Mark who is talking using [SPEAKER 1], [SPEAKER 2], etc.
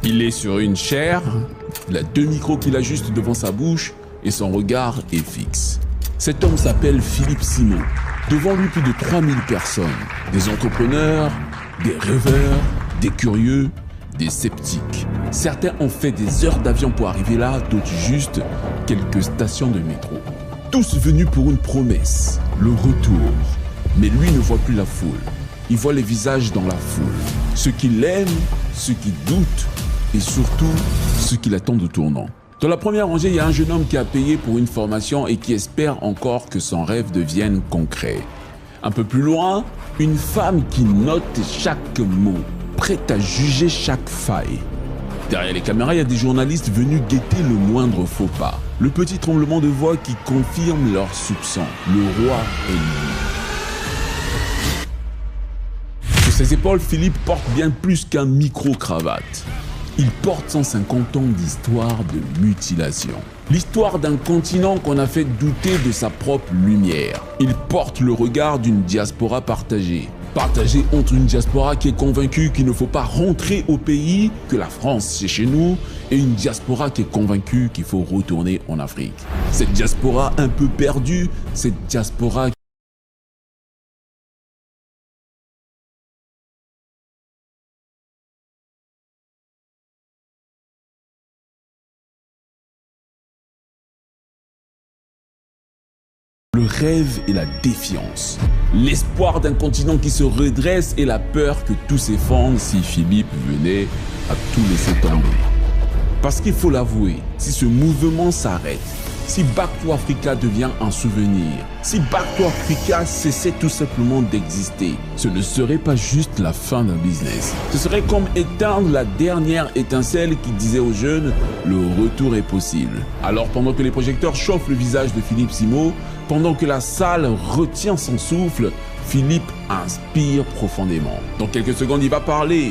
[SPEAKER 1] Il est sur une chaire, il a 2 micros qu'il ajuste devant sa bouche et son regard est fixe. Cet homme s'appelle Philippe Simot. Devant lui, plus de 3000 personnes. Des entrepreneurs, des rêveurs, des curieux, des sceptiques. Certains ont fait des heures d'avion pour arriver là, d'autres juste quelques stations de métro. Tous venus pour une promesse, le retour. Mais lui ne voit plus la foule. Il voit les visages dans la foule. Ceux qui l'aiment, ceux qui doutent et surtout ceux qui l'attendent au tournant. Dans la première rangée, il y a un jeune homme qui a payé pour une formation et qui espère encore que son rêve devienne concret. Un peu plus loin, une femme qui note chaque mot, prête à juger chaque faille. Derrière les caméras, il y a des journalistes venus guetter le moindre faux pas. Le petit tremblement de voix qui confirme leurs soupçons. Le roi est lui. Sur ses épaules, Philippe porte bien plus qu'un micro-cravate. Il porte 150 ans d'histoire de mutilation. L'histoire d'un continent qu'on a fait douter de sa propre lumière. Il porte le regard d'une diaspora partagée. Partagée entre une diaspora qui est convaincue qu'il ne faut pas rentrer au pays, que la France c'est chez nous, et une diaspora qui est convaincue qu'il faut retourner en Afrique. Cette diaspora un peu perdue, cette diaspora le rêve et la défiance, l'espoir d'un continent qui se redresse et la peur que tout s'effondre si Philippe venait à tout laisser tomber. Parce qu'il faut l'avouer, si ce mouvement s'arrête, si Back to Africa devient un souvenir, si Back to Africa cessait tout simplement d'exister, ce ne serait pas juste la fin d'un business. Ce serait comme éteindre la dernière étincelle qui disait aux jeunes « le retour est possible ». Alors pendant que les projecteurs chauffent le visage de Philippe Simot, pendant que la salle retient son souffle, Philippe inspire profondément. Dans quelques secondes, il va parler.